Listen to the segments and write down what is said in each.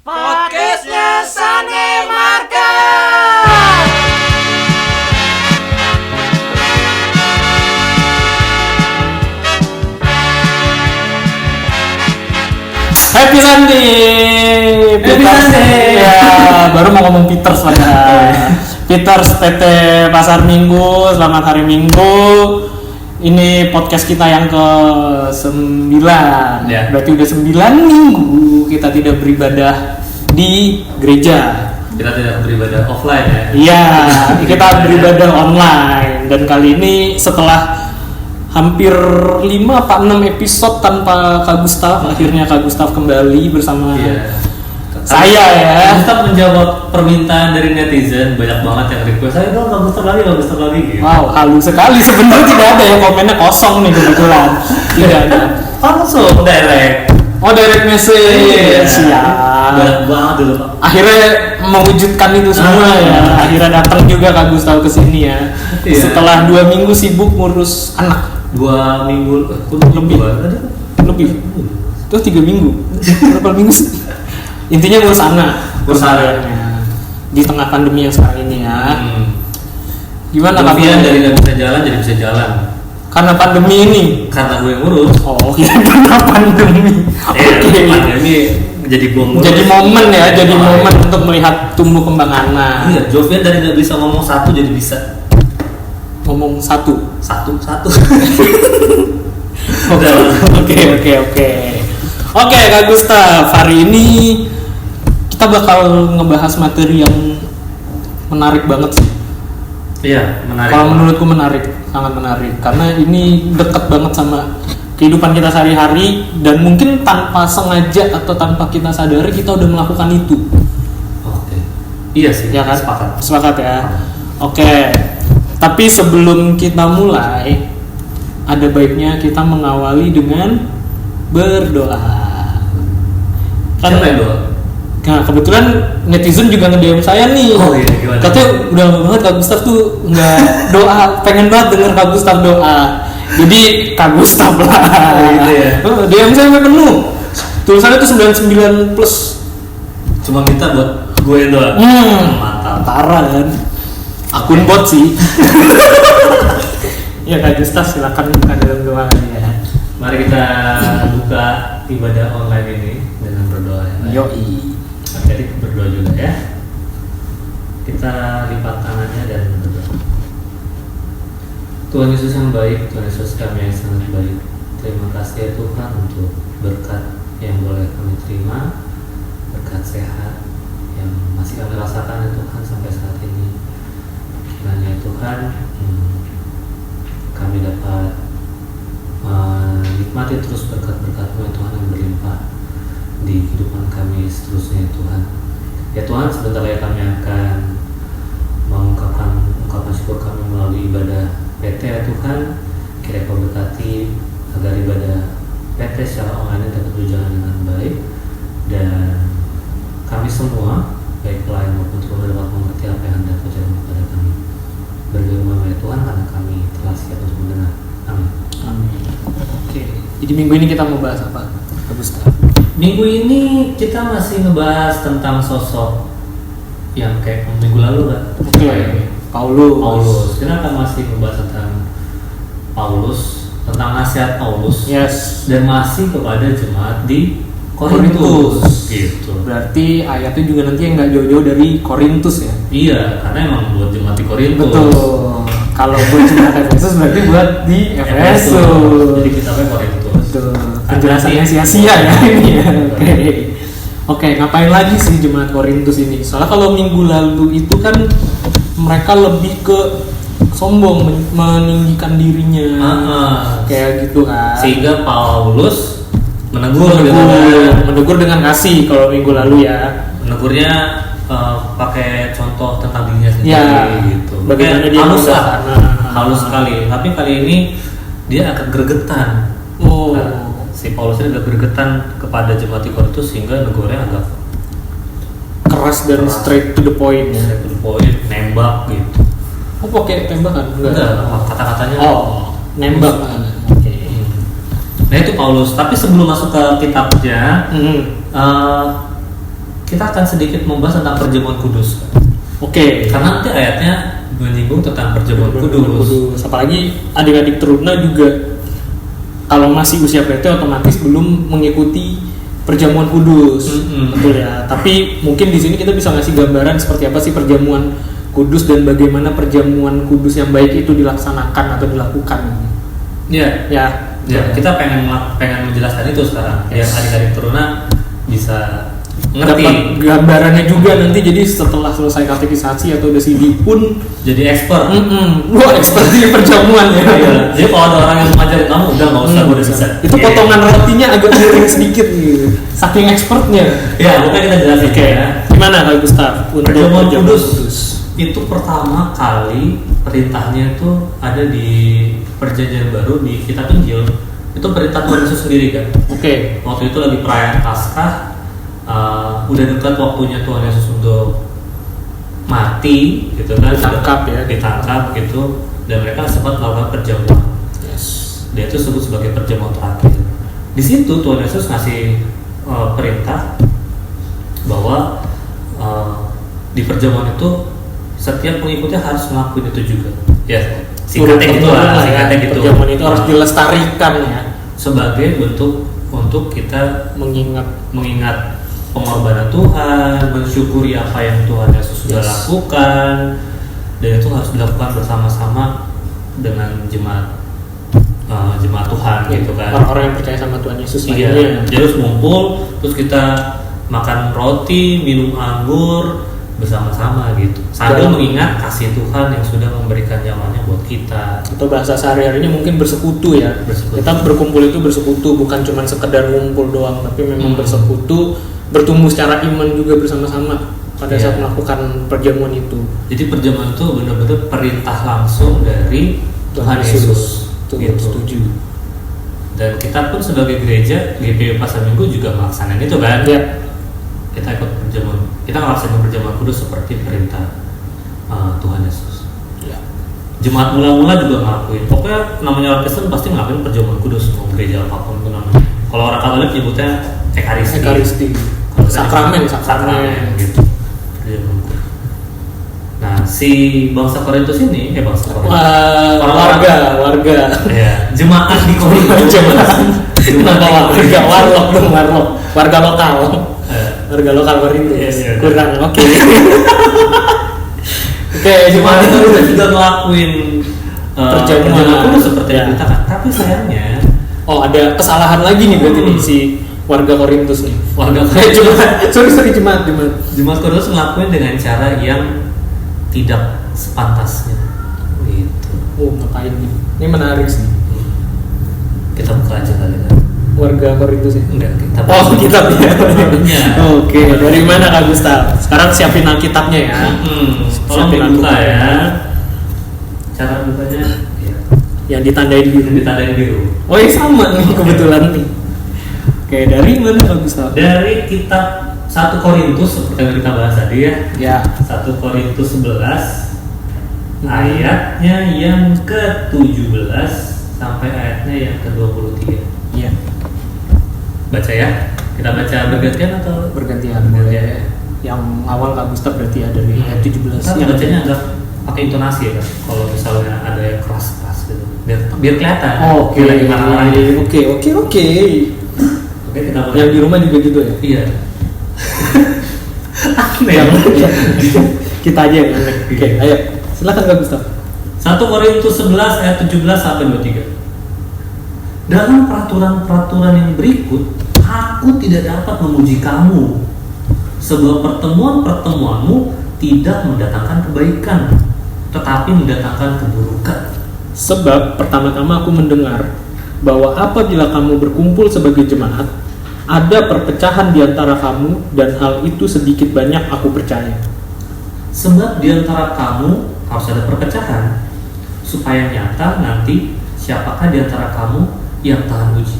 Podcastnya Sane Marka. Happy Sunday. Ya, baru mau ngomong Peters padahal. Peters PT Pasar Minggu, selamat hari Minggu. Ini podcast kita yang ke-9. Ya. Berarti udah 9 minggu kita tidak beribadah di gereja. Kita tidak beribadah offline ya. Iya, kita beribadah online. Dan kali ini setelah hampir 5 apa 6 episode tanpa Kak Gustaf, akhirnya Kak Gustaf kembali bersama saya ya. Gustaf menjawab permintaan dari netizen, banyak banget yang request, "Ayo dong, Kak Gustaf lagi gitu. Wow, halus sekali. Sebenarnya tidak ada ya, komennya kosong nih kebetulan. Tidak ada. Langsung direct. Oh, direct message. Siap. Banyak banget dulu, Pak. Akhirnya mewujudkan itu semua ya. Akhirnya datang juga Kak Gustaf ke sini ya. Iya. Setelah 2 minggu sibuk ngurus anak. 2 minggu Lebih. Lebih. Itu 3 minggu. Berapa minggu sih? Intinya ngurus anak. Ngurus anak. Di tengah pandemi yang sekarang ini ya. Gimana Kalian kabarnya? dari nggak bisa jalan jadi bisa jalan Karena pandemi ini. karena gue yang ngurus. Oh, iya karena pandemi. Oke. Pandemi jadi gue ngurus. Jadi momen ya, jadi Oh, momen iya. untuk melihat tumbuh kembang anak. Iya, Jovian dari nggak bisa ngomong satu jadi bisa Ngomong satu. satu. Oke. Oke, Kak Gustaf, hari ini kita bakal ngebahas materi yang menarik banget sih. Iya, menarik. Kalau menurutku menarik, sangat menarik karena ini dekat banget sama kehidupan kita sehari-hari dan mungkin tanpa sengaja atau tanpa kita sadari kita udah melakukan itu. Oke. Iya sih, Ya kan? sepakat. Sepakat ya. Oke. Tapi sebelum kita mulai, ada baiknya kita mengawali dengan berdoa. Siapa yang doa? Nah, kebetulan netizen juga nge-DM saya nih. Oh iya, gimana? Katanya udah lama banget Kak Gustaf tuh nggak doa, pengen banget denger Kak Gustaf doa. Jadi Kak Gustaf lah. Oh, gitu ya? DM saya sampai penuh. Tulisannya tuh 99 plus. Cuma minta buat gue yang doa. Mantap. Parah kan. Akun bot sih. Ya Kak Gustaf silakan buka dalam doa ya. Mari kita buka ibadah online ini dengan berdoa ya. Yoi. Jadi berdoa juga ya. Kita lipat tangannya dan berdoa. Tuhan Yesus yang baik, Tuhan Yesus kami yang sangat baik. Terima kasih ya Tuhan untuk berkat yang boleh kami terima, berkat sehat yang masih kami rasakan ya Tuhan sampai saat ini. Kiranya ya Tuhan, kami dapat menikmati terus berkat-berkat-Mu ya Tuhan yang berlimpah di kehidupan kami seterusnya ya Tuhan. Ya Tuhan, sebentar lagi kami akan mengungkapkan ungkapan syukur kami melalui ibadah PT ya Tuhan. Kiranya Kau berkati agar ibadah PT secara online dapat berjalan dengan baik dan kami semua baik pelayan maupun turun dapat mengerti apa yang Anda ajarkan kepada kami. Berfirman ya Tuhan karena kami telah siap untuk mendengar. Amin. Amin. Oke. Jadi minggu ini kita mau bahas apa, Kak Gustaf? Minggu ini kita masih ngebahas tentang sosok yang kayak minggu lalu kan. Oke. Paulus. Kita akan masih ngebahas tentang Paulus, tentang nasihat Paulus. Yes. Dan masih kepada jemaat di Korintus. Gitu. Berarti ayatnya juga nanti yang nggak jauh-jauh dari Korintus ya. Iya, karena emang buat jemaat di Korintus. Betul. Kalau buat jemaat Efesus berarti buat di Efesus. Jadi kita pakai Korintus. Betul. Penjelasannya sia-sia ya ini ya. Oke, ngapain lagi sih jemaat Korintus ini? Soalnya kalau minggu lalu itu kan mereka lebih ke sombong, meninggikan dirinya, kayak gitu kan. Sehingga Paulus menegur dengan kasih kalau minggu lalu ya. menegurnya pakai contoh tentang dirinya sendiri Ya, gitu. bagaimana dia halus lah, mengasah. halus sekali. Tapi kali ini dia agak gregetan. Oh. Si Paulus ini agak gregetan kepada jemaat di Korintus sehingga negornya agak Keras dan straight to the point ya. straight to the point, nembak gitu. Oh, pakai tembakan? Enggak, kata-katanya. Oh, nembak. Oke. Nah itu Paulus. Tapi sebelum masuk ke kitabnya, kita akan sedikit membahas tentang perjamuan kudus. Oke. Karena nanti ayatnya menyinggung tentang perjamuan kudus. Apalagi adik-adik teruna juga kalau masih usia PT otomatis belum mengikuti perjamuan kudus. Betul ya. Tapi mungkin di sini kita bisa ngasih gambaran seperti apa sih perjamuan kudus dan bagaimana perjamuan kudus yang baik itu dilaksanakan atau dilakukan. Ya. Kita pengen menjelaskan itu sekarang. Biar adik-adik teruna bisa ngerti. Dapat gambarannya juga nanti, jadi setelah selesai katekisasi atau udah CD pun jadi expert. Wah, expert di perjamuan ya. Iya. Jadi kalau ada orang yang mengajar kamu udah nggak usah, udah bisa. Itu potongan rotinya agak miring sedikit gitu. Saking expertnya. Ya, pokoknya kita jelasin. Ya. Gimana Kak Gustaf? Perjamuan kudus itu pertama kali perintahnya itu ada di Perjanjian Baru di Kitab Injil. Itu perintah Tuhan Yesus sendiri kan. Oke. Waktu itu lagi perayaan Paskah. Udah dekat waktunya Tuhan Yesus untuk mati gitu kan, ditangkap gitu, dan mereka sempat melakukan perjamuan. Dia itu sebut sebagai perjamuan terakhir. Di situ Tuhan Yesus ngasih perintah bahwa di perjamuan itu setiap pengikutnya harus melakukan itu juga. Ya, singkatnya gitu lah. Perjamuan itu harus dilestarikan ya, sebagai bentuk untuk kita mengingat pengorbanan Tuhan, mensyukuri apa yang Tuhan Yesus sudah lakukan, dan itu harus dilakukan bersama-sama dengan jemaat Tuhan gitu kan. Orang-orang yang percaya sama Tuhan Yesus lainnya. Jadi harus ngumpul, terus kita makan roti, minum anggur bersama-sama gitu, sambil mengingat kasih Tuhan yang sudah memberikan nyawanya buat kita. Atau bahasa sehari-harinya mungkin bersekutu ya. Kita berkumpul itu bersekutu, bukan cuma sekedar ngumpul doang, tapi memang bersekutu, bertumbuh secara iman juga bersama-sama pada saat melakukan perjamuan itu. Jadi perjamuan itu benar-benar perintah langsung dari Tuhan Yesus. Gitu. Setuju. Dan kita pun sebagai gereja GPI Pasar Minggu juga melaksanakan itu kan. Ya. Kita ikut perjamuan, kita melaksanakan perjamuan kudus seperti perintah Tuhan Yesus. Ya. Jemaat mula-mula juga ngelakuin. Pokoknya namanya orang Kristen pasti ngelakuin perjamuan kudus, mau gereja apapun itu namanya. Kalau orang Katolik nyebutnya Ekaristi. Sakramen gitu. Nah, si bangsa Korintus ini, warga. Ya, jemaat di Korintus. Warga lokal Korintus. Kurang, oke. Oke, jemaat itu juga ngelakuin perjamuan kudus seperti yang kita kan. Tapi sayangnya, ada kesalahan lagi nih berarti nih si warga Korintus nih. Jemaat Korintus ngelakuin dengan cara yang tidak sepantasnya. Gitu. Ngapain nih? Ini menarik sih. Kita buka aja kali kan. Warga Korintus ya? Enggak, kita. Kitabnya. Oke, dari mana Kak Gustaf? Sekarang siapin Alkitabnya ya. Tolong dibuka ya. Cara bukanya yang ditandain biru. Oh, iya sama nih kebetulan nih. Oke, dari mana Kak Gustaf? Dari kitab 1 Korintus seperti yang kita bahas tadi ya. Ya. 1 Korintus 11 ayatnya yang ke-17 sampai ayatnya yang ke-23. Iya. Baca ya. Kita baca bergantian atau bergantian boleh. Yang awal Kak Gustaf berarti ya dari ayat 17. Yang bacanya agak pakai intonasi ya kan. Kalau misalnya ada yang keras-keras gitu. Biar kelihatan. Oke. Oke. Kita mulai. Yang di rumah juga gitu ya? Iya. Kita aja yang aneh. Oke, ayo. Silakan Kak Gustaf. 1 Korintus 11 ayat 17 sampai 23. Dalam peraturan-peraturan yang berikut, aku tidak dapat memuji kamu, sebab pertemuan-pertemuanmu tidak mendatangkan kebaikan, tetapi mendatangkan keburukan. Sebab pertama-tama aku mendengar bahwa apabila kamu berkumpul sebagai jemaat, ada perpecahan di antara kamu, dan hal itu sedikit banyak aku percaya. Sebab di antara kamu harus ada perpecahan, supaya nyata nanti siapakah di antara kamu yang tahan uji.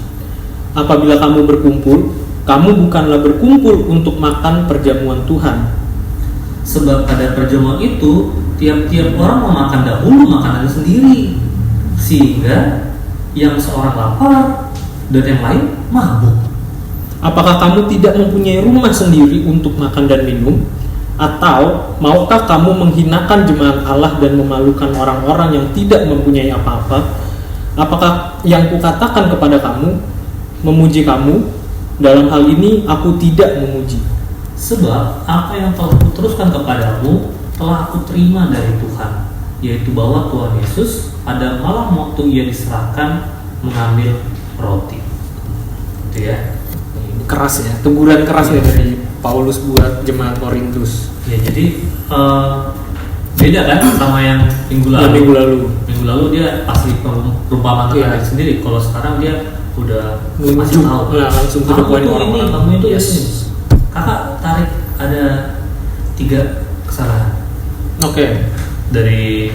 Apabila kamu berkumpul, kamu bukanlah berkumpul untuk makan perjamuan Tuhan. Sebab pada perjamuan itu, tiap-tiap orang memakan dahulu makanannya sendiri, sehingga yang seorang lapar dan yang lain mabuk. Apakah kamu tidak mempunyai rumah sendiri untuk makan dan minum? Atau maukah kamu menghinakan jemaat Allah dan memalukan orang-orang yang tidak mempunyai apa-apa? Apakah yang kukatakan kepada kamu memuji kamu? Dalam hal ini aku tidak memuji. Sebab apa yang telah kuteruskan kepadamu telah aku terima dari Tuhan, yaitu bahwa Tuhan Yesus pada malam waktu ia diserahkan mengambil roti. Itu ya. Keras ya, teguran keras ya dari Paulus buat jemaat Korintus. Ya jadi beda kan sama yang minggu lalu. Minggu lalu dia pasti perumpamaan Iya. sendiri. Kalau sekarang dia udah Menunjuk, tahu. nah, langsung to the point orang-orang. Kamu itu Yes. ini. Kakak tarik ada 3 kesalahan Oke. dari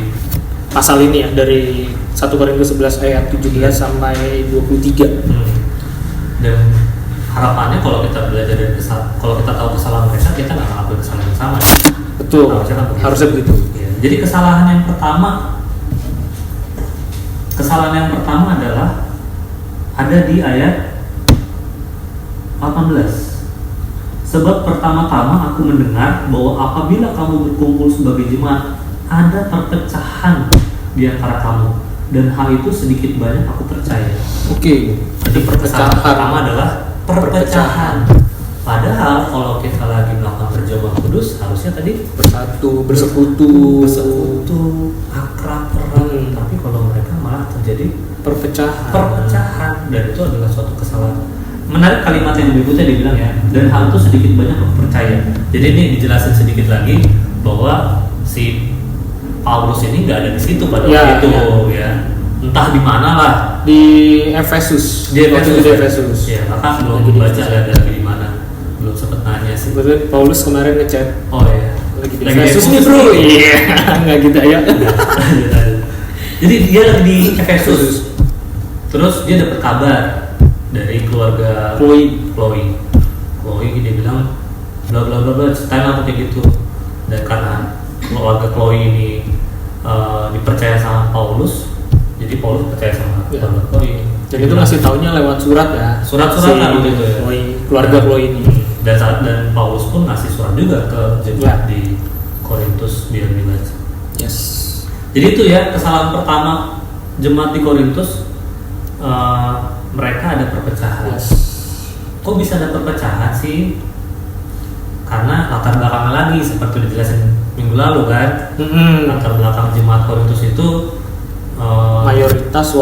Pasal ini ya, dari 1 Korintus 11 ayat 17 sampai 23. Dan harapannya kalau kita belajar dari kalau kita tahu kesalahan mereka, kita nggak ngelakuin kesalahan yang sama. Betul. Harusnya begitu. Ya, jadi kesalahan yang pertama adalah ada di ayat 18. Sebab pertama-tama aku mendengar bahwa apabila kamu berkumpul sebagai jemaat, ada perpecahan di antara kamu, dan hal itu sedikit banyak aku percaya. Oke. Jadi perpecahan pertama adalah perpecahan. Padahal kalau kita lagi melakukan perjamuan kudus, harusnya tadi Bersatu, bersekutu, akrab, erat. Tapi kalau mereka malah terjadi perpecahan. dan itu adalah suatu kesalahan. Menarik kalimat yang berikutnya dibilang ya, dan hal itu sedikit banyak aku percaya. Jadi ini dijelasin sedikit lagi bahwa si Paulus ini nggak ada di situ pada waktu itu ya. Entah di mana lah, di Efesus. Di Efesus. Ya. Ya, kakak belum baca ada lagi di mana, belum sempet nanya sih. Sebetulnya Paulus kemarin ngechat. Oh iya. Lagi di Efesus nih bro. Iya, nggak gitu ya. Jadi dia lagi di Efesus. Terus dia dapat kabar dari keluarga Chloe. Dia bilang bla bla bla bla, ceritain apa kayak gitu. Dan karena keluarga Chloe ini dipercaya sama Paulus, jadi Paulus percaya sama keluarga Chloe. Jadi itu ngasih taunya lewat surat ya. Surat-suratan gitu ya. Keluarga Chloe ini. Dan Paulus pun ngasih surat juga ke jemaat di Korintus biar dibaca. Yes. Jadi itu ya kesalahan pertama jemaat di Korintus, mereka ada perpecahan. Yes. Kok bisa ada perpecahan sih? Karena latar belakangnya lagi seperti dijelasin minggu lalu kan. Latar belakang jemaat Korintus itu mayoritas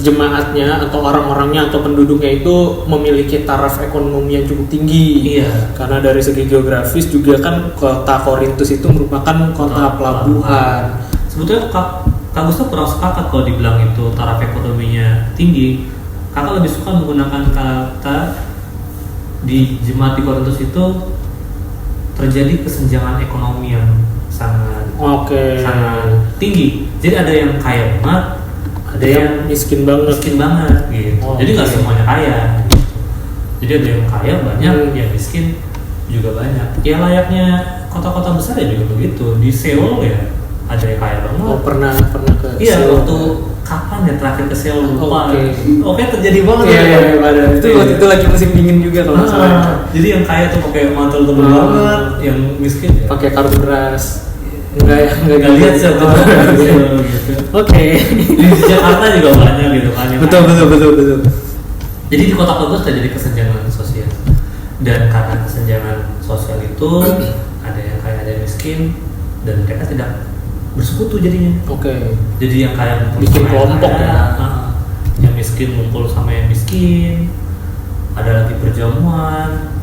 jemaatnya atau orang-orangnya atau penduduknya itu memiliki taraf ekonomi yang cukup tinggi. Iya. Karena dari segi geografis juga kan kota Korintus itu merupakan kota pelabuhan. Sebetulnya Kak Gustaf kurang sepakat kalau dibilang itu taraf ekonominya tinggi. Kakak lebih suka menggunakan kata di jemaat di Korintus itu terjadi kesenjangan ekonomi yang sangat tinggi. Jadi ada yang kaya banget, ada yang miskin banget gitu. Jadi nggak semuanya kaya. Jadi ada yang kaya banyak, yang miskin juga banyak. Ya layaknya kota-kota besar ya juga begitu. Di Seoul ya ada yang kaya banget. Pernah ke Iya, Seoul. waktu kapan ya terakhir ke Seoul lupa. Oke, terjadi banget itu lagi musim dingin juga kalau nggak salah. Jadi yang kaya tuh pakai mantel tebal banget, yang miskin ya pakai karung beras. Enggak lihat sih gitu. Oke. Di Jakarta juga banyak gitu kan. Betul. Jadi di kota Korintus terjadi kesenjangan sosial. Dan karena kesenjangan sosial itu ada yang kaya ada yang miskin, dan mereka tidak bersekutu jadinya. Oke. Jadi yang kaya bikin kelompok ya. Yang miskin ngumpul sama yang miskin. Ada lagi perjamuan.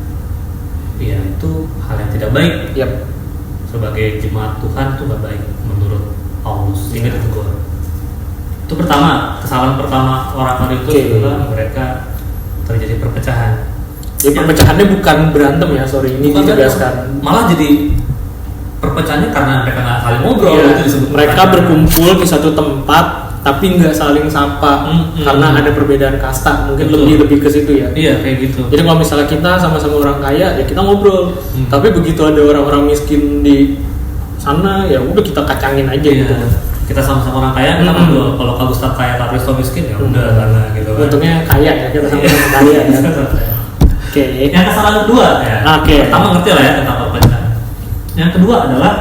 Ya itu hal yang tidak baik. Yap. Sebagai jemaat Tuhan itu nggak baik menurut Paulus. Ini ditegur. Itu pertama, kesalahan pertama orang Korintus adalah mereka terjadi perpecahan. Jadi perpecahannya bukan berantem ya, ini ditegaskan. Malah jadi perpecahannya karena mereka nggak saling ngobrol. Itu disebut mereka berkumpul di satu tempat tapi nggak saling sapa karena ada perbedaan kasta, mungkin lebih ke situ ya. Iya, kayak gitu. Jadi kalau misalnya kita sama-sama orang kaya ya kita ngobrol, tapi begitu ada orang-orang miskin di sana ya udah kita kacangin aja gitu. kita sama-sama orang kaya, kita berdoa. Kalau Kak Gustaf kaya, Kak Risto miskin, ya udah karena gitu kan. Untungnya kaya ya, kita sama-sama kaya ya. Oke. Yang kesalahan kedua ya. Pertama ngerti lah ya tentang perpecahan. Yang kedua adalah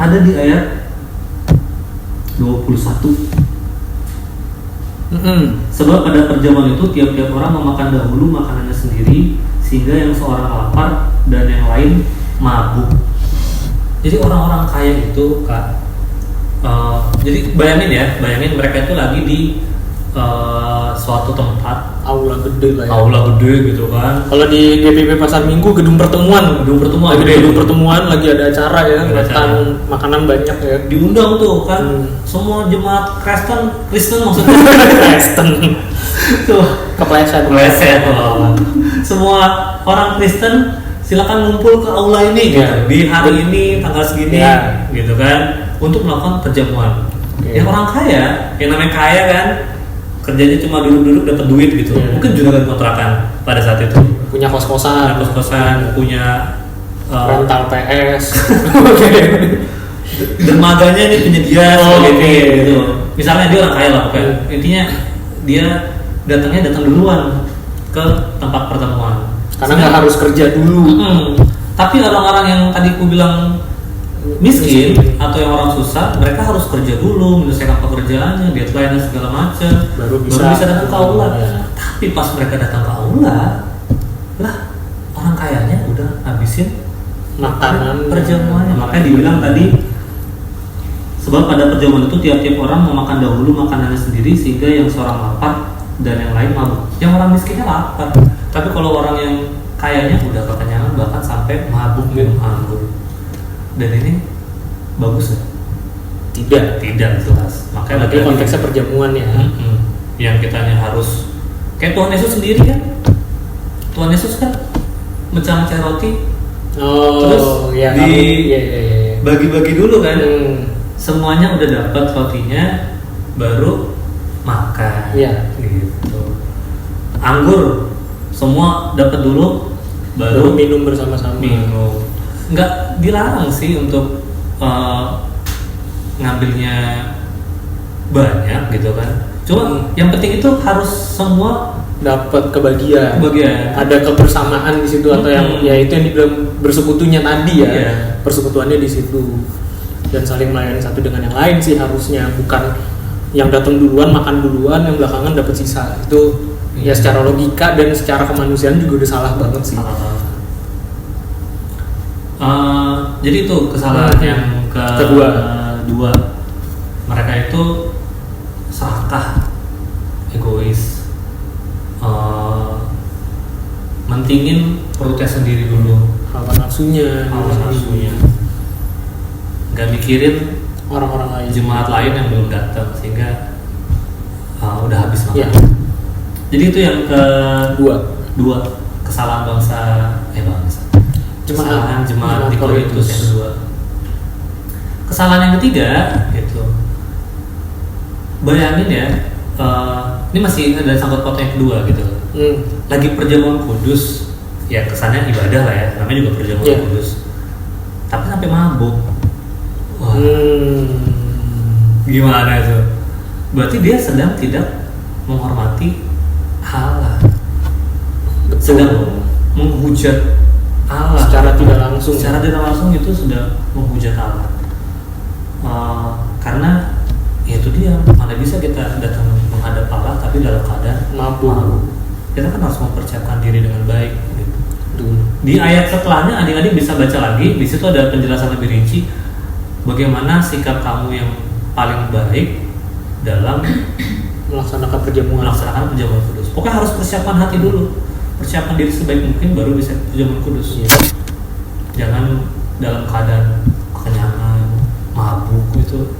ada di ayat 21. Sebab pada perjamuan itu tiap-tiap orang memakan dahulu makanannya sendiri, sehingga yang seorang lapar dan yang lain mabuk. Jadi orang-orang kaya itu Kak, jadi bayangin mereka itu lagi di suatu tempat, aula gede lah ya. Aula gede gitu kan. Kalau di GPP Pasar Minggu gedung pertemuan lagi ada acara ya, makanan banyak ya. Diundang tuh kan semua jemaat Kristen maksudnya. Kristen. Tuh, kepleset. Semua orang Kristen silakan ngumpul ke aula ini gitu. Di hari ini tanggal segini gitu kan untuk melakukan perjamuan. Yang orang kaya, yang namanya kaya kan kerjanya cuma duduk-duduk dapat duit gitu. Mungkin juga kontrakan pada saat itu. Punya kos-kosan, punya rental PS. Dermaganya ini penyedia gitu. Misalnya dia orang kaya lah, intinya dia datang duluan ke tempat pertemuan. Karena nggak harus kerja dulu. Tapi orang-orang yang tadi aku bilang miskin atau yang orang susah, mereka harus kerja dulu, menyelesaikan pekerjaannya, deadline dan segala macam, baru bisa datang ke aula. Tapi pas mereka datang ke aula, lah orang kayanya udah habisin makanan perjamuannya. Makanya dibilang tadi, sebab pada perjamuan itu tiap-tiap orang memakan dahulu makanannya sendiri, sehingga yang seorang lapar dan yang lain mabuk. Yang orang miskinnya lapar, tapi kalau orang yang kayanya udah kekenyangan bahkan sampai mabuk minum anggur. Dan ini bagus ya? Tidak jelas. Makanya lagi konteksnya perjamuan ya. Yang kitanya harus kayak Tuhan Yesus sendiri kan. Tuhan Yesus kan mecah-mecah roti. Terus bagi-bagi dulu kan. Semuanya udah dapat rotinya, baru makan. Gitu. Anggur semua dapat dulu, baru minum bersama-sama. Nggak dilarang sih untuk ngambilnya banyak gitu kan. Cuma yang penting itu harus semua dapat kebagian. Ada kebersamaan di situ atau yang ya itu yang dibilang bersekutunya tadi ya. Persekutuannya di situ dan saling melayani satu dengan yang lain sih harusnya, bukan yang datang duluan makan duluan yang belakangan dapat sisa. Itu ya secara logika dan secara kemanusiaan juga udah salah banget sih. Jadi itu kesalahan yang kedua. Mereka itu serakah, egois, mentingin perutnya sendiri dulu, hawa nafsunya, nggak mikirin orang-orang lain, jemaat lain yang belum datang sehingga udah habis makan. Jadi itu yang kedua, kesalahan jemaat di Korintus yang kedua. Kesalahan yang ketiga itu, bayangin ya, ini masih ada sangkut paut yang kedua gitu. Lagi perjamuan kudus, ya kesannya ibadah lah ya, namanya juga perjamuan kudus. Tapi sampai mabuk. Wah, gimana itu? Berarti dia sedang tidak menghormati Allah, sedang menghujat Allah secara tidak langsung itu sudah menghujat Allah. Karena ya itu dia, mana bisa kita datang menghadap Allah tapi dalam keadaan mabuk. Kita kan harus mempersiapkan diri dengan baik gitu. Di ayat setelahnya adik-adik bisa baca lagi, di situ ada penjelasan lebih rinci bagaimana sikap kamu yang paling baik dalam melaksanakan perjamuan kudus. Pokoknya harus persiapkan hati dulu, persiapkan diri sebaik mungkin baru bisa perjamuan kudus. Jangan dalam keadaan kekenyangan, mabuk itu.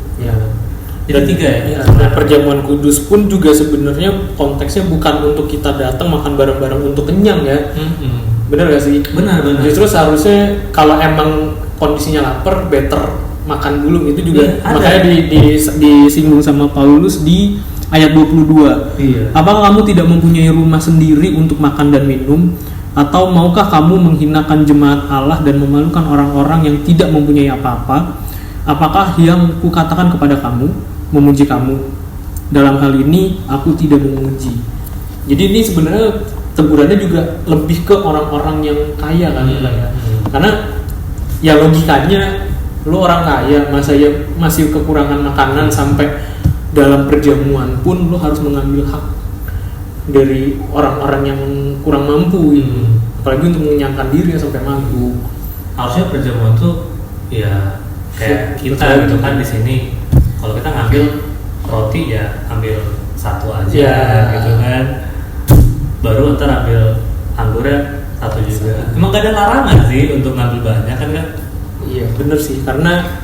Jadi tiga ya. Perjamuan kudus pun juga sebenarnya konteksnya bukan untuk kita datang makan bareng-bareng untuk kenyang ya. Benar gak sih? Benar. Justru seharusnya kalau emang kondisinya lapar, better makan dulu. Itu juga makanya disinggung sama Paulus di ayat 22. Apakah kamu tidak mempunyai rumah sendiri untuk makan dan minum? Atau maukah kamu menghinakan jemaat Allah dan memalukan orang-orang yang tidak mempunyai apa-apa? apakah yang kukatakan kepada kamu memuji kamu? Dalam hal ini aku tidak memuji. Jadi ini sebenarnya tegurannya juga lebih ke orang-orang yang kaya kan ya. Karena ya logikanya lo orang kaya, masa ya masih kekurangan makanan sampai dalam perjamuan pun lo harus mengambil hak dari orang-orang yang kurang mampu gitu. Apalagi untuk mengenyangkan diri sampai mampu. Harusnya perjamuan tuh ya kayak kita gitu kan di sini. Kalau kita ngambil roti ya ambil satu aja gitu kan. Baru ntar ambil anggurnya satu juga. Emang gak ada larangan sih untuk ngambil banyak kan? Iya bener sih, karena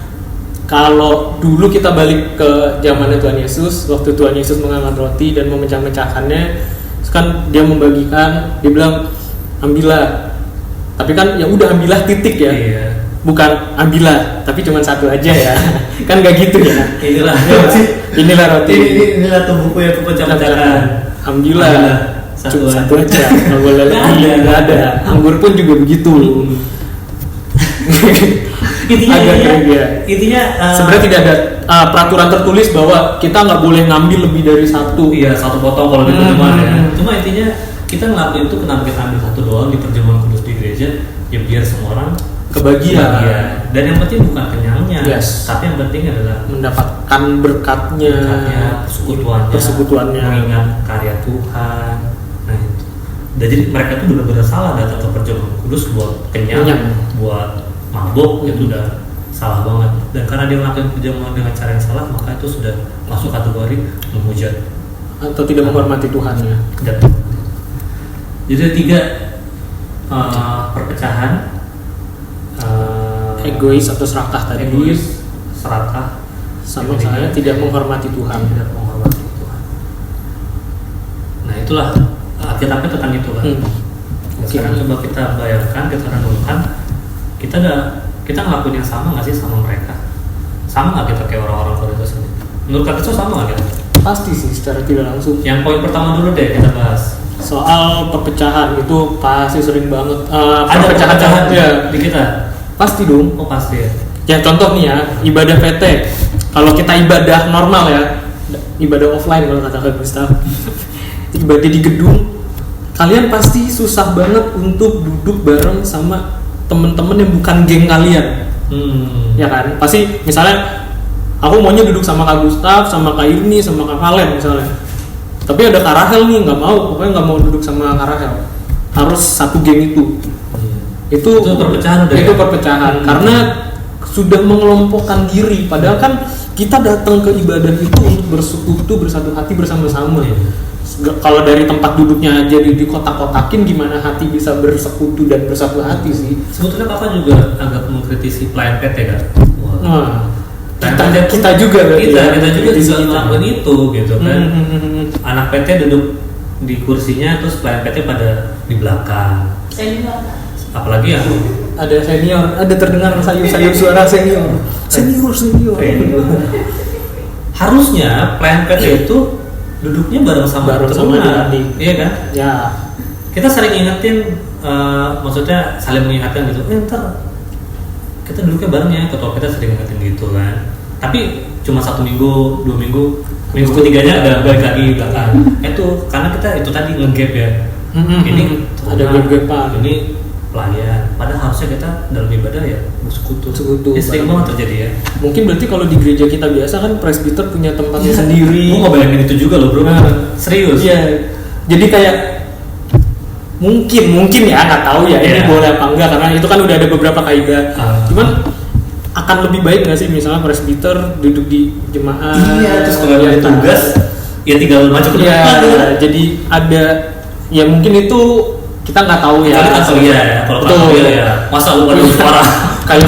kalau dulu kita balik ke zamannya Tuhan Yesus, waktu Tuhan Yesus mengangkat roti dan memecah-mecahkannya, kan dia membagikan, dia bilang ambillah, tapi kan ya udah ambillah titik ya, bukan ambillah, tapi cuma satu aja ya, kan gak gitu ya. Inilah roti. Inilah tubuhku yang kupecah-pecahkan. Ambillah. Satu aja, nggak boleh lebih, nggak ada. Anggur pun juga begitu. Intinya sebenarnya tidak ada peraturan tertulis bahwa kita nggak boleh ngambil lebih dari satu. Iya, satu potong kalau di perjamuan ya. Cuma intinya kita ngelakuin itu kenapa kita ambil satu doang di perjamuan kudus di gereja, ya biar semua orang kebagian. Dan yang penting bukan kenyangnya, tapi yang penting adalah mendapatkan berkatnya, persekutuannya, mengingat karya Tuhan. Nah itu. Dan jadi mereka tuh benar-benar salah datang ke perjamuan kudus buat kenyang. Buat mabuk itu udah salah banget. Dan karena dia melakukan perjamuan dengan cara yang salah, maka itu sudah masuk kategori menghujat atau tidak menghormati Tuhan ya. Jadi 3 perpecahan, egois atau serakah tadi. Egois, serakah, sama saya tidak menghormati Tuhan. Tidak menghormati Tuhan. Nah itulah Alkitabnya tentang itu kan. Sekarang coba kita bayangkan, kita renungkan, kita ngelakuin yang sama nggak sih sama mereka? Sama nggak kita kayak orang-orang Korintus ini? Menurut kalian itu sama nggak kita? Pasti sih secara tidak langsung. Yang poin pertama dulu deh kita bahas. Soal perpecahan itu pasti sering banget. Ada perpecahan ya di kita? Pasti dong. Oh pasti ya. Ya contoh nih ya, ibadah PT. Kalau kita ibadah normal ya, ibadah offline kalau kata Kak Gustaf, ibadah di gedung, kalian pasti susah banget untuk duduk bareng sama temen-temen yang bukan geng kalian. Ya kan? Pasti misalnya aku maunya duduk sama Kak Gustaf, sama Kak Irni, sama Kak Kalen misalnya. Tapi ada Kak Rahel nih, nggak mau, pokoknya nggak mau duduk sama Kak Rahel. Harus satu geng itu. Itu perpecahan udah. Itu perpecahan karena sudah mengelompokkan diri. Padahal kan kita datang ke ibadah itu untuk bersekutu, bersatu hati bersama-sama. Kalau dari tempat duduknya aja di kotak-kotakin, gimana hati bisa bersekutu dan bersatu hati sih? Sebetulnya Papa juga agak mengkritisi pelayan PT kan. Kita juga kita juga melakukan itu gitu kan. Anak PT duduk di kursinya, terus pelayan PT pada di belakang. Apalagi ya ada senior, ada terdengar sayur-sayur suara senior. Harusnya pelayan PT itu duduknya bareng sama adik, iya kan? Ya. Kita sering ingetin, maksudnya saling mengingatkan gitu. Ntar kita duduknya bareng ya, ketua kita sering ingetin gitu kan. Tapi cuma 1 minggu, 2 minggu, minggu ketiganya ada balik lagi belakang. Itu karena kita itu tadi nge-gap ya. Ini ada gap-gapan. Ini pelayan. Padahal harusnya kita dalam ibadah ya bersekutu. Ya sering banget terjadi ya. Mungkin berarti kalau di gereja kita biasa kan presbiter punya tempatnya sendiri. Gue nggak bayangin itu juga loh bro. Serius. Iya. Jadi kayak mungkin ya, nggak tahu ya ini boleh apa enggak, karena itu kan udah ada beberapa kaidah. Cuman akan lebih baik nggak sih misalnya presbiter duduk di jemaat? Iya. Terus kalau ada tugas ya tinggal maju ke depan. Jadi ada ya mungkin itu kita nggak tahu ya. Kita tahu ya. Kalau tahu ya. Masa lu pada suara kayak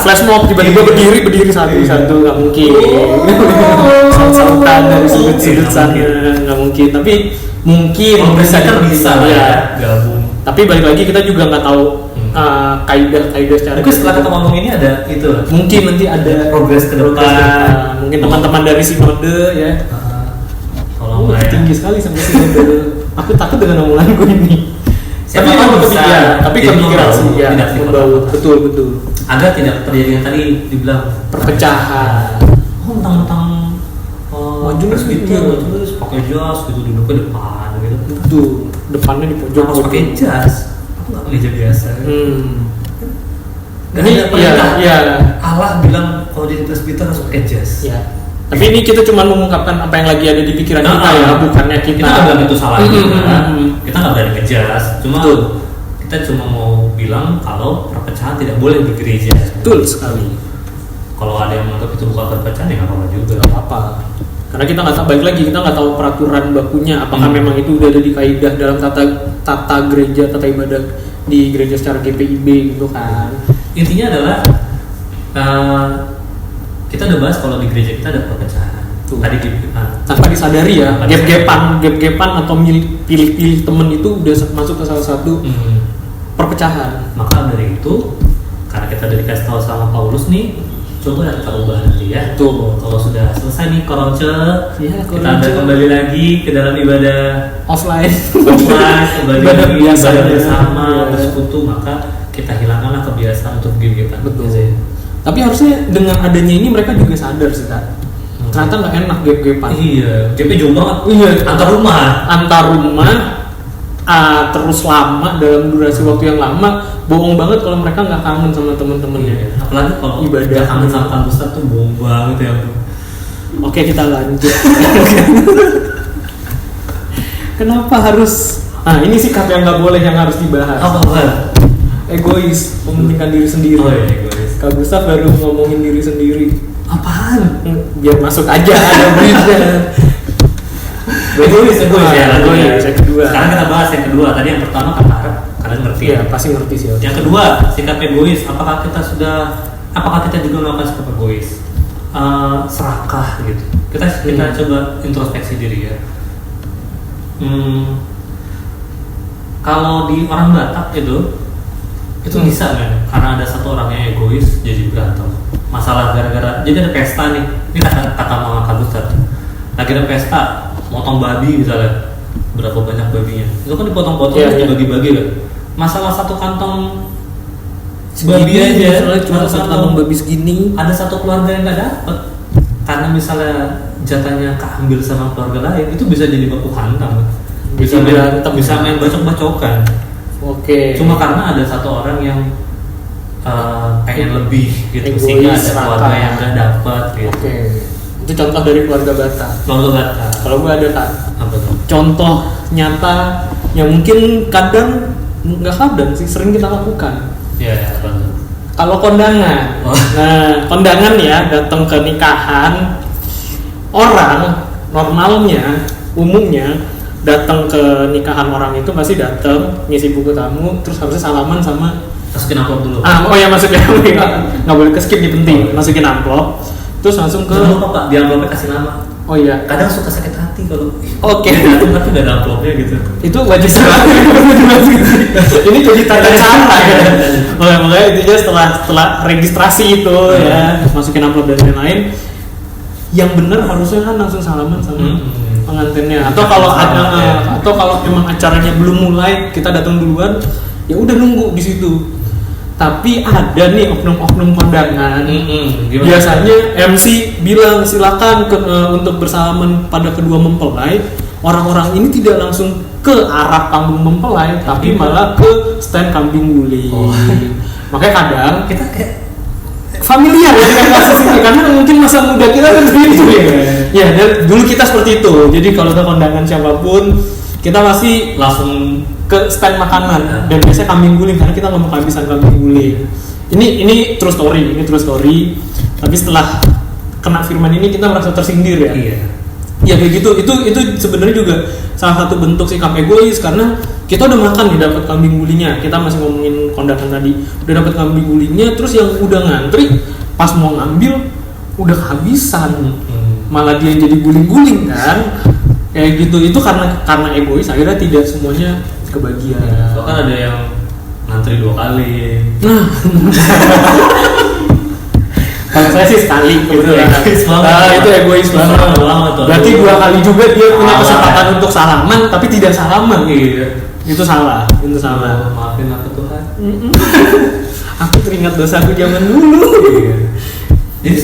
flash mob tiba-tiba berdiri satu nggak mungkin. Sautan dari sudut sana nggak mungkin. Tapi mungkin bisa ya gabung. Tapi balik lagi kita juga nggak tahu kaidah secara. Mungkin setelah kita ngomong ini ada itu. Mungkin nanti ada progres ke depan. Mungkin teman-teman dari sinode ya. Tinggi sekali sampai sinode. Aku takut dengan omonganku ini. Tapi Tapi Jadi kepikiran membaur, sih ya, tidak membaur. Betul. Agar tidak terjadi yang tadi dibilang Perpecahan. Mentang-mentang Maju presbiter, iya. terus pakai jas gitu, duduk ke depan gitu. Betul. Depannya di pojok. Harus pakai jas. Aku nggak pakai jas biasa. Gak Ini ada perintah. iya. Allah bilang kalau jadi presbiter harus pakai jas. Ya. Tapi ini kita cuma mengungkapkan apa yang lagi ada di pikiran kita ya, bukannya kita. Kita nggak bilang itu salah juga. Hmm. Kita nggak berani ngejas. Cuma Betul. kita cuma mau bilang kalau perpecahan tidak boleh di gereja. Betul sekali. Kalau ada yang menganggap itu bukan perpecahan ya nggak apa-apa juga. Gak apa-apa. Karena kita nggak tahu, balik lagi kita nggak tahu peraturan bakunya. Apakah memang itu udah ada di kaidah dalam tata gereja, tata ibadah di gereja secara GPIB gitu kan. Intinya adalah kita udah bahas kalau di gereja kita ada perpecahan. Tuh. Tadi Tanpa disadari ya, Tanpa gap-gapan atau pilih-pilih temen itu udah masuk ke salah satu perpecahan. maka dari itu karena kita udah dikasih tahu sama Paulus nih, coba kita ubah nanti ya. Tuh. Kalau sudah selesai nih koronce, Iya, kita koronce. ada kembali lagi ke dalam ibadah Offline. kembali Ibadah lagi biasa ibadah ya. bersama, Iya. bersekutu, maka kita hilangkanlah kebiasaan untuk gap-gapan. Betul. Gitu ya. Tapi harusnya dengan adanya ini mereka juga sadar sih kan. Ternyata nggak enak gap-gapan. Iya, gapnya jauh banget. Iya. Antar rumah. Antar rumah terus lama dalam durasi waktu yang lama. Bohong banget kalau mereka nggak kangen sama temen-temennya. Iya. Apalagi kalau Ibadah. udah kangen sama kampus tuh bohong banget ya. Oke, kita lanjut. Kenapa harus? Nah, ini sikap yang nggak boleh yang harus dibahas. Apa bukan? Egois, mementingkan diri sendiri. Oh iya, guys. Kak Gustaf baru ngomongin diri sendiri. Apaan? Biar masuk aja ada bridge-nya. Egois ya. Egois, yang kedua. Sekarang kita bahas yang kedua. Tadi yang pertama kan harap kalian ngerti. Iya, pasti ngerti sih. Yang kedua, sikap egois. Apakah kita juga melakukan sikap egois? Serakah gitu. Kita coba introspeksi diri ya. Kalau di orang Batak itu bisa kan? Karena ada satu orang yang egois jadi berantem. Masalah gara-gara jadi ada pesta nih. Ini kata Mama Kak Gustaf. Lagi ada pesta, motong babi misalnya. Berapa banyak babinya? Itu kan dipotong-potong dibagi-bagi kan. Masalah satu kantong babi aja, cuma satu kantong babi segini. ada satu keluarga yang nggak dapet karena misalnya jatahnya keambil sama keluarga lain, itu bisa jadi baku hantam, bisa main bacok-bacokan. Oke. Cuma karena ada satu orang yang pengen lebih gitu, Egois, sehingga ada serakah. keluarga yang nggak dapet gitu. Oke. Itu contoh dari keluarga Batak. Keluarga Batak. Kalau gue ada Kak, Apa tuh? contoh nyata yang mungkin nggak kadang sih, sering kita lakukan. Ya, apa tuh? Kalau kondangan, Oh. nah kondangan ya datang ke nikahan, orang normalnya, umumnya datang ke nikahan orang itu pasti datang ngisi buku tamu, terus harusnya salaman sama Masukin amplop dulu. oh ya masukin nggak boleh ke skip, ini penting, masukin amplop, terus langsung ke Jangan lupa Pak, di amplopnya kasih nama. oh iya Kadang suka sakit hati kalau Oke. datang tapi nggak ada amplopnya gitu. itu wajib ini jadi tata cara ya. Makanya intinya setelah registrasi itu ya masukin amplop dan lain-lain, yang benar harusnya kan langsung salaman sama pengantinnya, atau kalau ada atau kalau emang acaranya belum mulai kita datang duluan ya udah nunggu di situ. Tapi ada nih oknum-oknum kondangan. Biasanya MC bilang silakan untuk bersalaman pada kedua mempelai. Orang-orang ini tidak langsung ke arah panggung mempelai, tapi malah ke stand kambing guling. Makanya kadang Kita kayak familiar ya dengan kasus ini, karena mungkin masa muda kita kan seperti itu ya. Ya, dan dulu kita seperti itu. Jadi kalau ke kondangan siapapun, kita pasti langsung ke stand makanan, dan biasanya kambing guling karena kita nggak mau kehabisan kambing guling. Ini true story, Tapi setelah kena firman ini kita merasa tersindir ya. iya. Ya kayak gitu. Itu sebenarnya juga salah satu bentuk sikap egois, karena kita udah makan nih dapat kambing gulingnya. Kita masih ngomongin kondangan tadi. Udah dapat kambing gulingnya, terus yang udah ngantri pas mau ngambil udah kehabisan. Malah dia jadi guling-guling kan. Kayak gitu. Itu karena egois akhirnya tidak semuanya kebagian. Bahkan ada yang ngantri 2 kali. Nah, kalau saya sih sekali Itu egois banget. Itu egois banget. Tuh. Berarti 2 kali juga dia punya Salah. kesempatan untuk salaman tapi tidak salaman. Iya. Itu salah. Maafin maafin aku Tuhan. Aku teringat dosaku zaman dulu. Iya. Jadi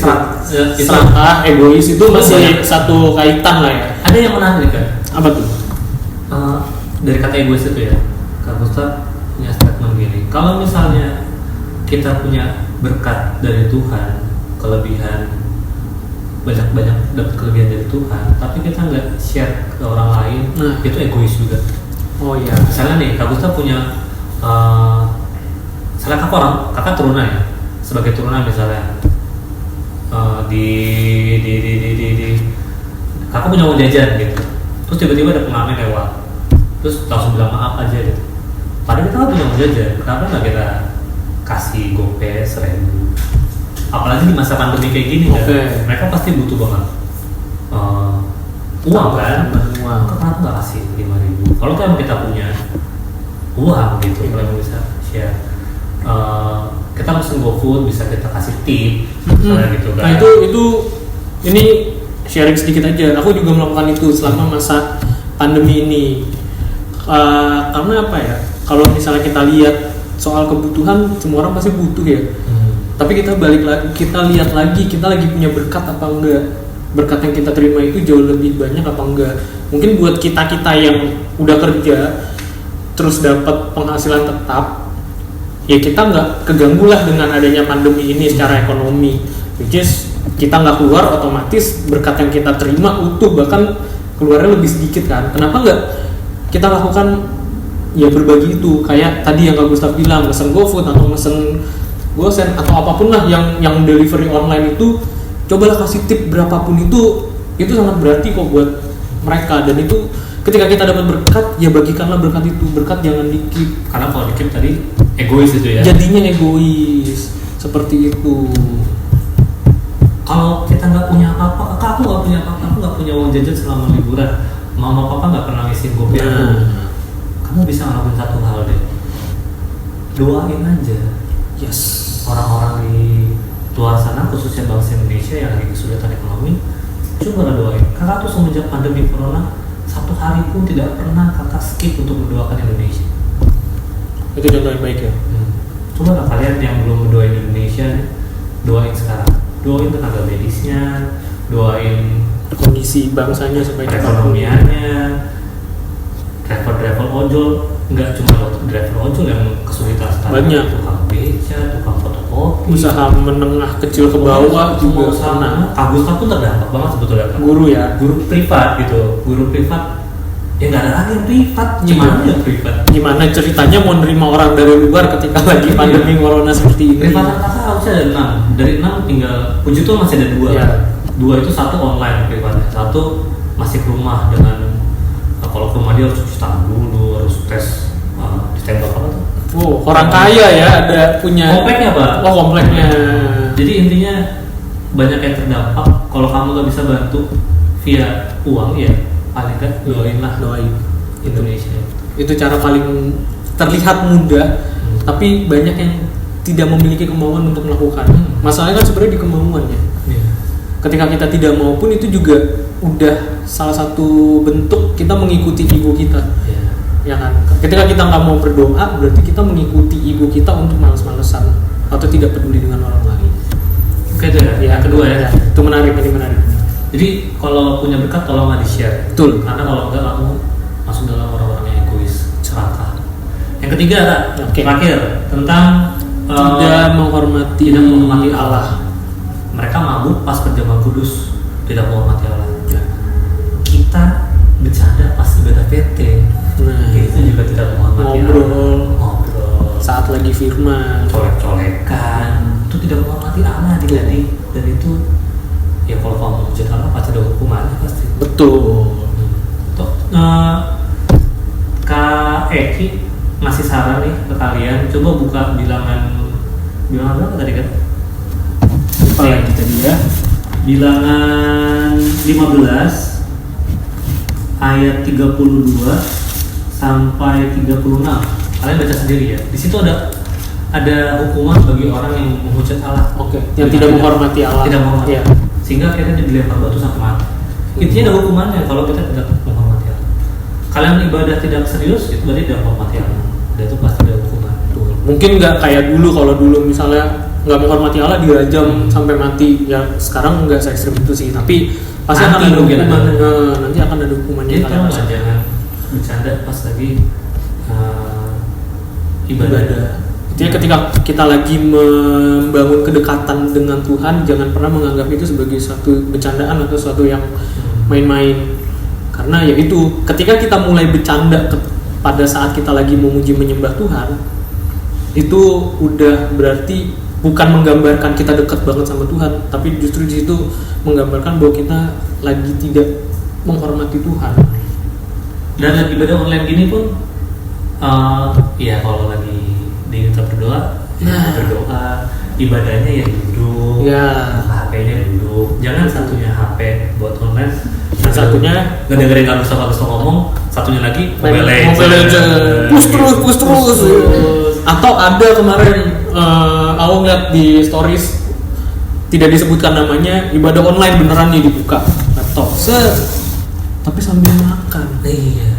Serakah, egois itu masih satu kaitan lah ya. Ada yang menarik kan? Apa tuh? Dari kata egois itu ya, Kak Ustaz punya statement gini. Kalau misalnya kita punya berkat dari Tuhan, kelebihan, banyak dapat kelebihan dari Tuhan, tapi kita nggak share ke orang lain, itu egois juga. Oh iya. Misalnya nih, Kak Ustaz punya, misalnya kakak turunan ya, sebagai turunan misalnya. Kakak punya uang jajan gitu, terus tiba-tiba ada pengamen lewat, terus langsung bilang maaf aja gitu. Padahal kita nggak punya uang jajan, kenapa nggak kita kasih gopay 1.000? Apalagi di masa pandemi kayak gini kan, mereka pasti butuh banget uang kan, kenapa nggak kasih 5.000? Kalau emang kita punya uang gitu, kalau bisa share. Kita pesen GoFood, bisa kita kasih tip, misalnya gitu kan. Nah itu ini sharing sedikit aja. Aku juga melakukan itu selama masa pandemi ini. Karena apa ya? Kalau misalnya kita lihat soal kebutuhan, semua orang pasti butuh ya. Tapi kita lihat lagi, kita lagi punya berkat apa enggak? Berkat yang kita terima itu jauh lebih banyak apa enggak? Mungkin buat kita yang udah kerja, terus dapat penghasilan tetap, ya kita nggak keganggu lah dengan adanya pandemi ini secara ekonomi, which is kita nggak keluar, otomatis berkat yang kita terima utuh, bahkan keluarnya lebih sedikit kan. Kenapa nggak kita lakukan ya berbagi itu, kayak tadi yang Kak Gustaf bilang, mesen GoFood atau mesen GoSend atau apapun lah yang delivery online itu, cobalah kasih tip berapapun itu sangat berarti kok buat mereka. Dan itu ketika kita dapat berkat, ya bagikanlah berkat itu. Berkat jangan dikit, karena kalau dikit tadi egois itu ya, jadinya egois seperti itu. Kalau kita nggak punya apa-apa, aku nggak punya apa-apa, aku nggak punya uang jajan selama liburan, mama papa nggak pernah ngisiin gopay aku, kamu bisa ngelakuin satu hal deh, doain aja. Yes. Orang-orang di luar sana, khususnya bangsa Indonesia yang lagi kesulitan ekonomi, coba doain. Kakak tuh semenjak pandemi corona, satu hari pun tidak pernah kakak skip untuk mendoakan Indonesia. Itu contoh yang baik ya. Coba lah kalian yang belum mendoain Indonesia, doain sekarang. Doain tenaga medisnya, doain kondisi bangsanya supaya perekonomiannya, driver ojol, nggak cuma driver ojol yang kesulitan sekarang, banyak, tukang beca, tukang fotokopi, usaha menengah kecil ke bawah juga sana. Kak Gustaf pun terdampak banget sebetulnya kan. Guru privat gitu, guru privat ya nggak ada lagi yang privat, gimana yang privat? Gimana ceritanya mau nerima orang dari luar ketika lagi pandemi corona seperti ini? Privatan kakak harusnya ada 6, dari 6 tinggal Puji tuh masih ada 2 ya. 2 itu satu online privatnya, satu masih ke rumah dengan kalau ke rumah dia harus cuci tangan dulu, harus tes ditembak apa tuh? Oh, orang kaya ya, ada punya kompleknya Pak. Oh, kompleknya. Jadi intinya banyak yang terdampak. Kalau kamu nggak bisa bantu via uang ya, paling kan doain Indonesia. Itu cara paling terlihat mudah, tapi banyak yang tidak memiliki kemauan untuk melakukan. Masalahnya kan sebenarnya di kemauannya. Ketika kita tidak mau pun itu juga udah salah satu bentuk kita mengikuti ego kita. Ya kan? Ketika kita nggak mau berdoa, berarti kita mengikuti ego kita untuk males-malesan atau tidak peduli dengan orang lain. Oke itu ya. Yang kedua ya. Itu menarik, ini menarik. Jadi kalau punya berkat tolong nggak di-share. Betul. Karena kalau enggak kamu masuk dalam orang-orang yang egois, serakah. Yang ketiga, terakhir tentang tidak menghormati Allah. Mereka mabuk pas perjamuan kudus, tidak menghormati Allah. Kita bercanda pas ibadah PT, itu juga tidak menghormati Allah. Ngobrol saat lagi firman, colek-colekan, itu tidak menghormati Allah adik-adik. Dan itu ya kalau kamu hujat Allah pasti ada hukumannya pasti. Betul. Kak Eki ngasih saran nih ke kalian, coba buka bilangan berapa tadi kan? Apa lagi tadi ya? Bilangan 15 ayat 32 sampai 36. Kalian baca sendiri ya. Di situ ada hukuman bagi orang yang menghujat Allah. Oke. Yang tidak menghormati Allah. Tidak menghormati. Ya. Sehingga akhirnya dilempar batu sampai mati. Intinya ada hukumannya kalau kita tidak menghormati Allah. Kalian ibadah tidak serius, itu berarti tidak menghormati Allah. Dan itu pasti ada hukuman. mungkin nggak kayak dulu. Kalau dulu misalnya nggak menghormati Allah dirajam sampai mati, ya sekarang nggak se ekstrim itu sih, tapi pasti akan ada hukuman. Nanti akan ada hukumannya. Jadi tolong lah jangan bercanda pas lagi ibadah. Jadi ketika kita lagi membangun kedekatan dengan Tuhan, jangan pernah menganggap itu sebagai suatu bercandaan atau suatu yang main-main. Karena ya itu, ketika kita mulai bercanda pada saat kita lagi memuji menyembah Tuhan, itu udah berarti bukan menggambarkan kita dekat banget sama Tuhan, tapi justru di situ menggambarkan bahwa kita lagi tidak menghormati Tuhan. Dan ibadah online gini pun, ya kalau lagi diminta berdoa, berdoa, ibadahnya ya duduk, HP-nya duduk, jangan satunya HP buat online, satunya ngedengerin Agus ngomong, satunya lagi Mobile Legends, push terus. Atau ada kemarin aku ngeliat di stories, tidak disebutkan namanya, ibadah online beneran nih dibuka laptop, tapi sambil makan. Iya,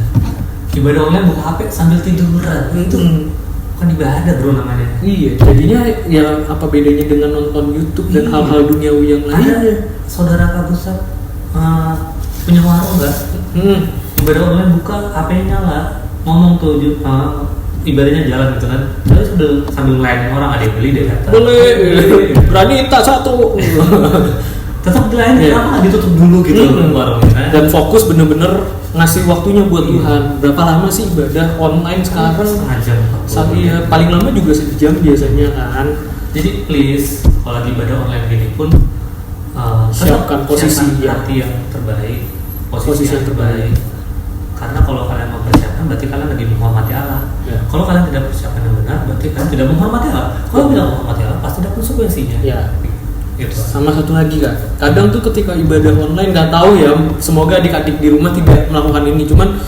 ibadah online buka HP sambil tiduran, itu bukan ibadah bro namanya. Iya, jadinya ya apa bedanya dengan nonton YouTube dan hal-hal duniawi yang lain? Ada saudara Kak Gustaf punya warung nggak? Ibadah online buka, HP-nya nyala, ngomong tuh ibadahnya jalan gitu kan. Tapi sudah sambil ngelayanin orang, ada yang beli dia kata. Boleh, berani tak satu. Tetap dilayani, kenapa ditutup dulu gitu warungnya? Dan fokus bener-bener ngasih waktunya buat Tuhan. Berapa lama sih ibadah online sekarang? Setengah jam. Paling lama juga sejam biasanya kan. Jadi please, kalau lagi ibadah online gini pun siapkan posisi hati yang terbaik, posisi yang terbaik. Karena kalau kalian mempersiapkan, berarti kalian lagi menghormati Allah. Ya. Kalau kalian tidak persiapkan yang benar, berarti kalian tidak menghormati Allah. Kalau tidak menghormati Allah, pasti ada konsekuensinya. Ya. Gitu. Sama satu lagi kan, kadang tuh ketika ibadah online nggak tahu ya, semoga adik-adik di rumah tidak melakukan ini, cuman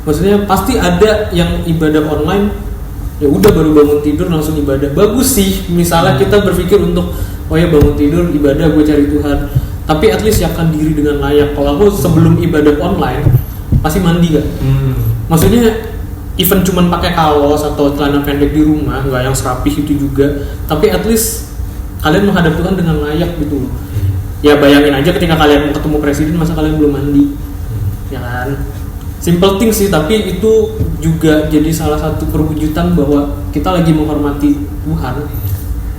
maksudnya pasti ada yang ibadah online ya udah baru bangun tidur langsung ibadah. Bagus sih misalnya kita berpikir untuk oh ya bangun tidur ibadah gue cari Tuhan, tapi at least siapkan diri dengan layak. Kalau aku sebelum ibadah online pasti mandi kan, maksudnya even cuman pakai kaos atau celana pendek di rumah, nggak yang serapih itu juga, tapi at least kalian menghadap Tuhan dengan layak gitu. Ya bayangin aja ketika kalian mau ketemu presiden, masa kalian belum mandi, ya kan? Simple thing sih, tapi itu juga jadi salah satu perwujudan bahwa kita lagi menghormati Tuhan.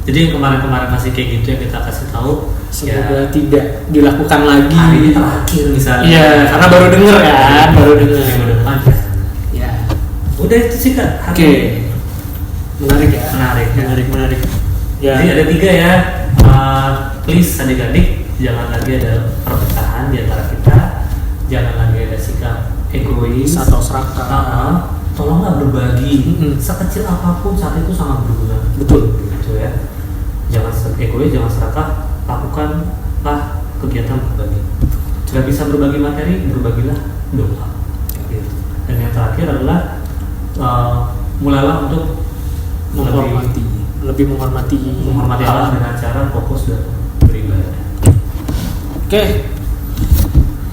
Jadi yang kemarin-kemarin masih kayak gitu yang kita kasih tahu, semoga tidak dilakukan lagi. Hari ini terakhir misalnya. Iya, karena baru denger kan, baru denger. Minggu depan ya. Ya. Udah itu sih Kak. Oke. Menarik ya. Menarik. Ya. Jadi ada 3 ya. Please adik-adik, jangan lagi ada perpecahan di antara kita, jangan lagi ada sikap egois atau serakah. Tolonglah berbagi. Sekecil apapun saat itu sangat berguna. Betul. Gitu ya. Jangan egois, jangan serakah. Lakukanlah kegiatan berbagi. Jika bisa berbagi materi, berbagilah doa. Gitu. Dan yang terakhir adalah mulailah untuk lebih menghormati Allah dengan cara fokus dan beribadah. Oke.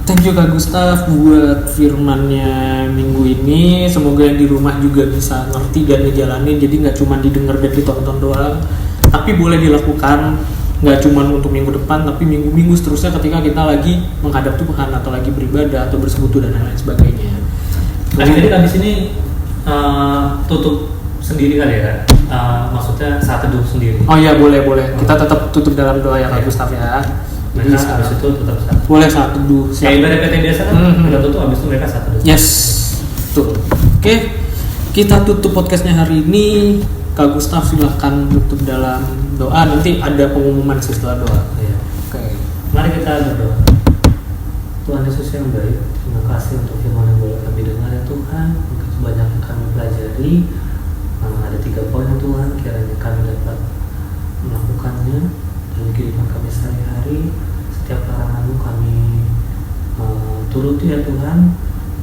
Thank you Kak Gustaf buat firmannya minggu ini. Semoga yang di rumah juga bisa ngerti dan ngejalanin. Jadi nggak cuma didengar dan ditonton doang, tapi boleh dilakukan. Nggak cuma untuk minggu depan, tapi minggu-minggu seterusnya ketika kita lagi menghadap Tuhan atau lagi beribadah atau bersekutu dan lain sebagainya. Nah, jadi habis ini tutup sendiri kali ya, maksudnya saat teduh sendiri. Oh iya boleh. Kita tetap tutup dalam doa ya Kak Gustaf ya. Jadi habis itu tetap saat. Boleh saat teduh. Kayak ibadah PT biasa kan, kita tutup habis itu mereka saat teduh. Yes. Tuh. Oke. Kita tutup podcastnya hari ini. Kak Gustaf silahkan tutup dalam doa. Nanti ada pengumuman setelah doa. Iya. Oke. Mari kita berdoa. Tuhan Yesus yang baik, terima kasih untuk firman yang boleh kami dengar ya Tuhan. Untuk sebanyak yang kami pelajari, ada 3 poin ya Tuhan, kiranya kami dapat melakukannya dalam kehidupan kami sehari-hari. Setiap larangan-Mu kami turuti ya Tuhan,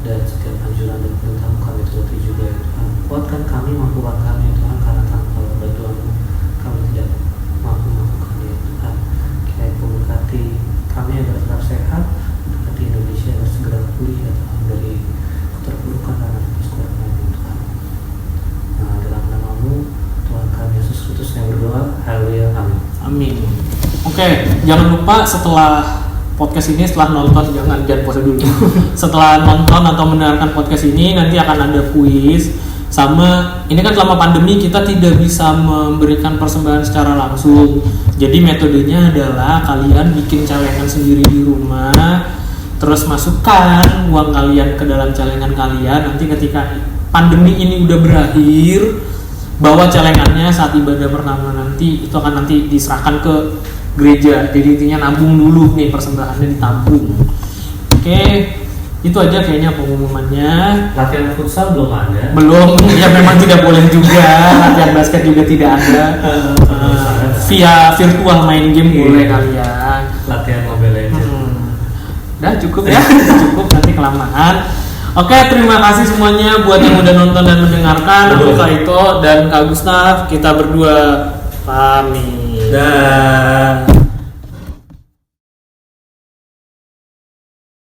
dan setiap anjuran dan perintah-Mu kami turuti juga ya Tuhan. Kuatkan kami, mampukan kami ya Tuhan, karena tanpa bantuan-Mu kami tidak mampu melakukannya ya Tuhan. Kiranya memberkati kami agar tetap sehat, berkati Indonesia agar segera pulih ya Tuhan dari keterpurukan karena virus corona ya Tuhan. Dalam nama-Mu Tuhan Oke, jangan lupa setelah podcast ini, setelah nonton, jangan pause dulu. Setelah nonton atau mendengarkan podcast ini, nanti akan ada kuis. Sama, ini kan selama pandemi kita tidak bisa memberikan persembahan secara langsung. Jadi metodenya adalah kalian bikin celengan sendiri di rumah, terus masukkan uang kalian ke dalam celengan kalian. Nanti ketika pandemi ini udah berakhir, bawa celengannya saat ibadah pertama nanti, itu akan nanti diserahkan ke gereja. Jadi intinya nabung dulu nih, persembahannya ditabung. Oke, itu aja kayaknya pengumumannya. Latihan futsal belum ada. Belum, ya memang tidak boleh juga. Latihan basket juga tidak ada. Via virtual main game boleh kalian. Latihan Mobile Legends. Udah cukup ya, cukup nanti kelamaan. Oke, terima kasih semuanya buat yang udah nonton dan mendengarkan. Aku Kak Ito dan Kak Gustaf, kita berdua pamit. Dah.